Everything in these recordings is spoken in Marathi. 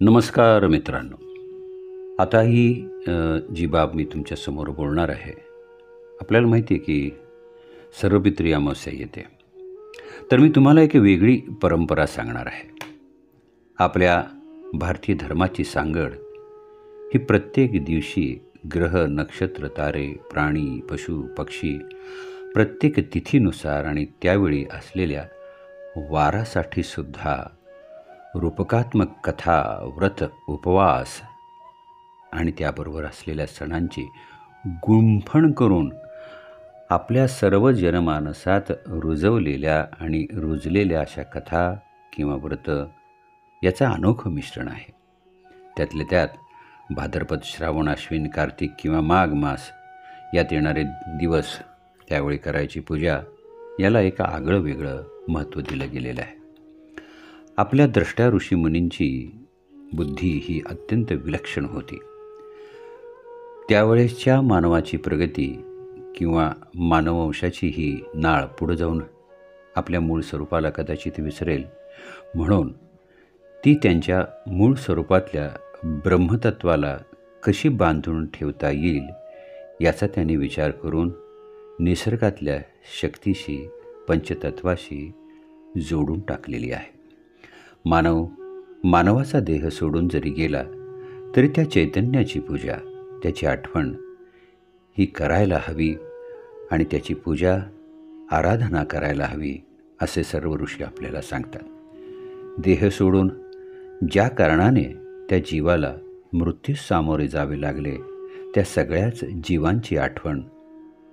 नमस्कार मित्रांनो. आता ही जी बाब मी तुमच्यासमोर बोलणार आहे, आपल्याला माहिती आहे की सर्वपित्री अमावस्या येते. तर मी तुम्हाला एक वेगळी परंपरा सांगणार आहे. आपल्या भारतीय धर्माची सांगड ही प्रत्येक दिवशी ग्रह, नक्षत्र, तारे, प्राणी, पशु, पक्षी प्रत्येक तिथीनुसार आणि त्यावेळी असलेल्या वारासाठी सुद्धा रूपकात्मक कथा, व्रत, उपवास आणि त्याबरोबर असलेल्या सणांची गुंफण करून आपल्या सर्व जनमानसात रुजवलेल्या आणि रुजलेल्या अशा कथा किंवा व्रत याचं अनोखं मिश्रण आहे. त्यातल्या त्यात भाद्रपद, श्रावण, अश्विन, कार्तिक किंवा माघ मास यात येणारे दिवस, त्यावेळी करायची पूजा, याला एक आगळं वेगळं महत्त्व दिलं गेलेलं आहे. आपल्या द्रष्ट्या ऋषीमुनींची बुद्धी ही अत्यंत विलक्षण होती. त्यावेळेसच्या मानवाची प्रगती किंवा मानववंशाची ही नाळ पुढे जाऊन आपल्या मूळ स्वरूपाला कदाचित विसरेल, म्हणून ती त्यांच्या मूळ स्वरूपातल्या ब्रह्मतत्वाला कशी बांधून ठेवता येईल याचा त्यांनी विचार करून निसर्गातल्या शक्तीशी, पंचतत्वाशी जोडून टाकलेली आहे. मानवाचा देह सोडून जरी गेला तरी त्या चैतन्याची पूजा, त्याची आठवण ही करायला हवी आणि त्याची पूजा, आराधना करायला हवी असे सर्व ऋषी आपल्याला सांगतात. देह सोडून ज्या कारणाने त्या जीवाला मृत्यूस सामोरे जावे लागले, त्या सगळ्याच जीवांची आठवण,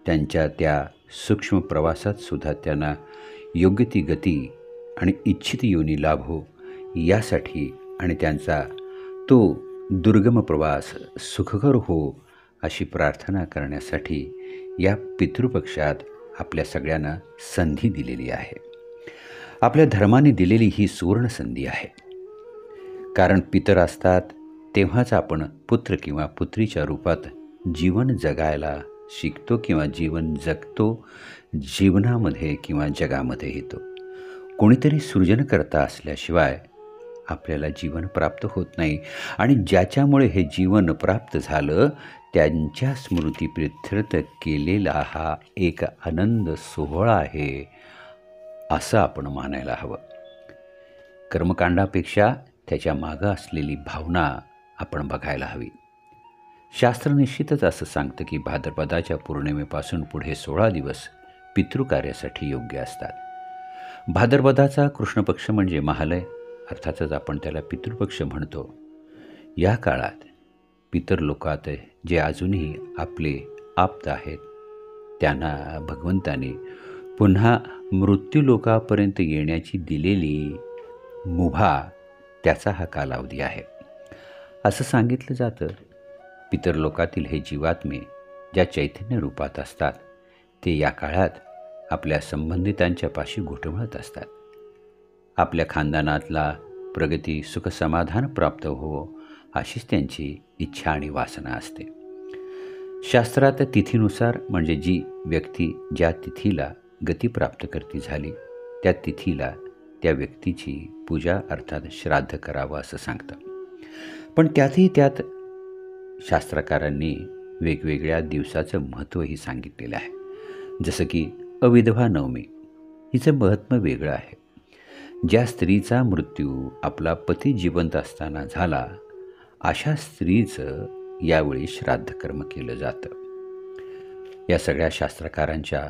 त्यांच्या त्या सूक्ष्म प्रवासात सुद्धा त्यांना योग्य ती गती आणि इच्छित योनी लाभो यासाठी आणि त्यांचा तो दुर्गम प्रवास सुखकर हो अशी प्रार्थना करण्यासाठी या पितृपक्षात आपल्या सगळ्यांना संधी दिलेली आहे. आपल्या धर्माने दिलेली ही सुवर्ण संधी आहे. कारण पितर असतात तेव्हाच आपण पुत्र किंवा पुत्रीच्या रूपात जीवन जगायला शिकतो किंवा जीवन जगतो, जीवनामध्ये किंवा जगामध्ये येतो. कोणीतरी सृजनकर्ता असल्याशिवाय आपल्याला जीवन प्राप्त होत नाही आणि ज्याच्यामुळे हे जीवन प्राप्त झालं त्यांच्या स्मृतीप्रित्यर्थ केलेला हा एक आनंद सोहळा आहे असं आपण मानायला हवं. कर्मकांडापेक्षा त्याच्या मागं असलेली भावना आपण बघायला हवी. शास्त्र निश्चितच असं सांगतं की भाद्रपदाच्या पौर्णिमेपासून पुढे 16 दिवस पितृकार्यासाठी योग्य असतात. भाद्रपदाचा कृष्णपक्ष म्हणजे महालय, अर्थातच आपण त्याला पितृपक्ष म्हणतो. या काळात पितर लोकात जे अजूनही आपले आप्त आहेत त्यांना भगवंताने पुन्हा मृत्यूलोकापर्यंत येण्याची दिलेली मुभा, त्याचा हा कालावधी आहे. असं सांगितलं जातं, पितरलोकातील हे जीवात्मे ज्या चैतन्य रूपात असतात ते या काळात आपल्या संबंधितांच्या पाशी घुटमळत असतात. आपल्या खानदानातला प्रगती, सुखसमाधान प्राप्त हो अशीच त्यांची इच्छा आणि वासना असते. शास्त्रात तिथीनुसार म्हणजे जी व्यक्ती ज्या तिथीला गती प्राप्त करती झाली त्या तिथीला त्या व्यक्तीची पूजा अर्थात श्राद्ध करावं असं सांगतं. पण त्यात शास्त्रकारांनी वेगवेगळ्या दिवसाचं महत्त्वही सांगितलेलं आहे. जसं की अविधवा नवमी, हिचं महत्त्व वेगळं आहे. ज्या स्त्रीचा मृत्यू आपला पती जिवंत असताना झाला अशा स्त्रीचं यावेळी श्राद्धकर्म केलं जातं. या सगळ्या शास्त्रकारांच्या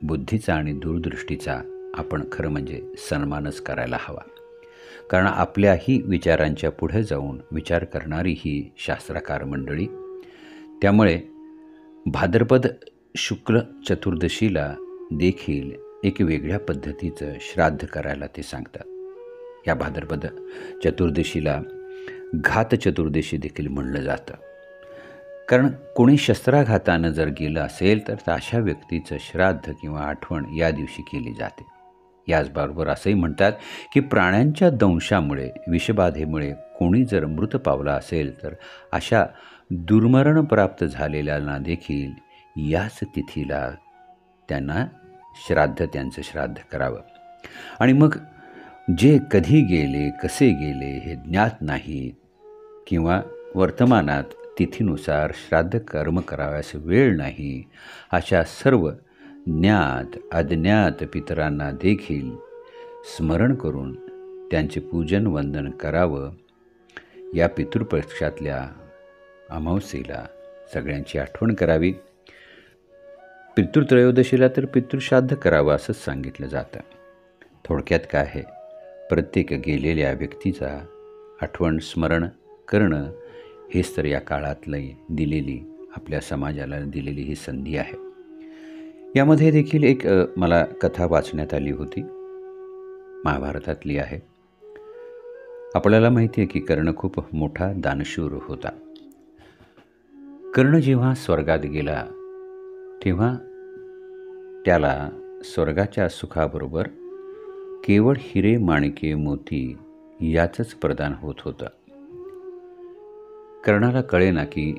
बुद्धीचा आणि दूरदृष्टीचा आपण खरं म्हणजे सन्मानच करायला हवा. कारण आपल्याही विचारांच्या पुढे जाऊन विचार करणारी ही शास्त्रकार मंडळी. त्यामुळे भाद्रपद शुक्ल चतुर्दशीला देखील एक वेगळ्या पद्धतीचं श्राद्ध करायला ते सांगतात. या भाद्रपद चतुर्दशीला घात चतुर्दशी देखील म्हणलं जातं. कारण कोणी शस्त्राघातानं जर गेलं असेल तर अशा व्यक्तीचं श्राद्ध किंवा आठवण या दिवशी केली जाते. याचबरोबर असंही म्हणतात की प्राण्यांच्या दंशामुळे, विषबाधेमुळे कोणी जर मृत पावला असेल तर अशा दुर्मरण प्राप्त झालेल्यांना देखील याच तिथीला त्यांना त्यांचं श्राद्ध करावं. आणि मग जे कधी गेले, कसे गेले हे ज्ञात नाही, किंवा वर्तमानात तिथीनुसार श्राद्ध कर्म कराव्यास वेळ नाही, अशा सर्व ज्ञात अज्ञात पितरांना देखील स्मरण करून त्यांचे पूजन वंदन करावं. या पितृपक्षातल्या अमावस्येला सगळ्यांची आठवण करावी. पितृत्रयोदशीला तर पितृश्राद्ध करावं असंच सांगितलं जातं. थोडक्यात काय आहे, प्रत्येक गेलेल्या व्यक्तीचा आठवण स्मरण करणं हेच तर या काळातली दिलेली, आपल्या समाजाला दिलेली ही संधी आहे. यामध्ये देखील एक मला कथा वाचण्यात आली होती, महाभारतातली आहे. आपल्याला माहिती आहे की कर्ण खूप मोठा दानशूर होता. कर्ण जेव्हा स्वर्गात गेला तेव्हा त्याला स्वर्गाच्या सुखाबरोबर केवळ हिरे माणिके मोती याचंच प्रदान होत होतं. कर्णाला कळेना की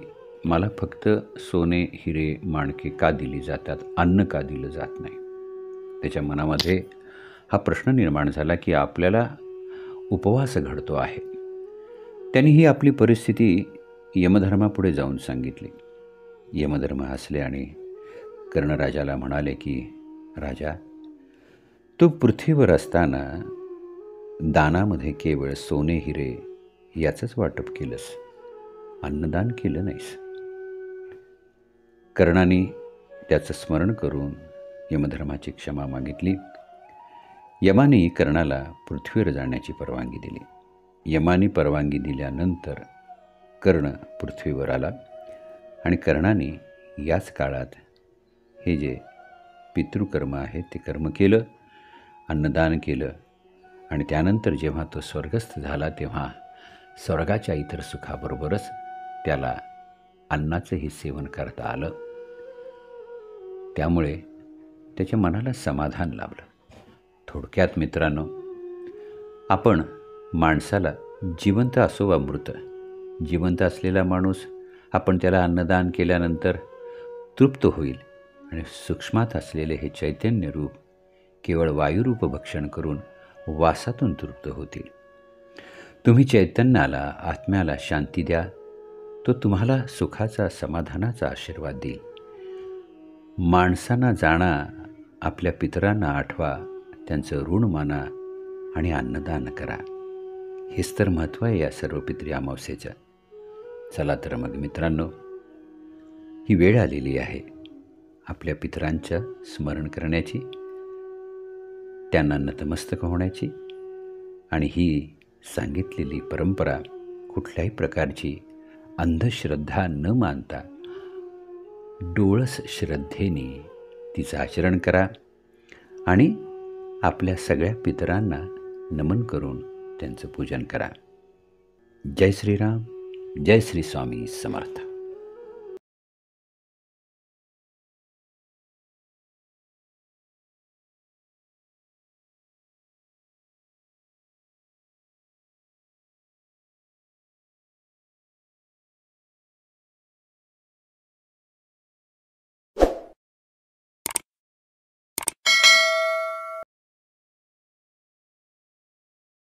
मला फक्त सोने हिरे माणके का दिली जातात, अन्न का दिलं जात नाही. त्याच्या मनामध्ये हा प्रश्न निर्माण झाला की आपल्याला उपवास घडतो आहे. त्यांनी ही आपली परिस्थिती यमधर्मापुढे जाऊन सांगितली. यमधर्म हसले आणि कर्णराजाला म्हणाले की राजा, तू पृथ्वीवर असताना दानामध्ये केवळ सोने हिरे याचंच वाटप केलंस, अन्नदान केलं नाहीस. कर्णाने त्याचं स्मरण करून यमधर्माची क्षमा मागितली. यमाने कर्णाला पृथ्वीवर जाण्याची परवानगी दिली. यमाने परवानगी दिल्यानंतर कर्ण पृथ्वीवर आला आणि कर्णाने याच काळात हे जे पितृकर्म आहे ते कर्म केलं, अन्नदान केलं आणि त्यानंतर जेव्हा तो स्वर्गस्थ झाला तेव्हा स्वर्गाच्या इतर सुखाबरोबरच त्याला अन्नाचंही सेवन करता आलं. त्यामुळे त्याच्या मनाला समाधान लाभलं. थोडक्यात मित्रांनो, आपण माणसाला जिवंत असो वा मृत, जिवंत असलेला माणूस आपण त्याला अन्नदान केल्यानंतर तृप्त होईल आणि सूक्ष्मात असलेले हे चैतन्य रूप केवळ वायुरूप भक्षण करून वासातून तृप्त होतील. तुम्ही चैतन्याला, आत्म्याला शांती द्या, तो तुम्हाला सुखाचा, समाधानाचा आशीर्वाद देईल. माणसांना जाणा, आपल्या पितरांना आठवा, त्यांचं ऋण माना आणि अन्नदान करा. हेच तर महत्त्व आहे या सर्व पितृ अमावस्येचं. चला तर मग मित्रांनो, ही वेळ आलेली आहे आपल्या पितरांचं स्मरण करण्याची, त्यांना नतमस्तक होण्याची. आणि ही सांगितलेली परंपरा कुठल्याही प्रकारची अंधश्रद्धा न मानता डोळस श्रद्धेने तिचं आचरण करा आणि आपल्या सगळ्या पितरांना नमन करून त्यांचं पूजन करा. जय श्रीराम, जय श्री स्वामी समर्थ.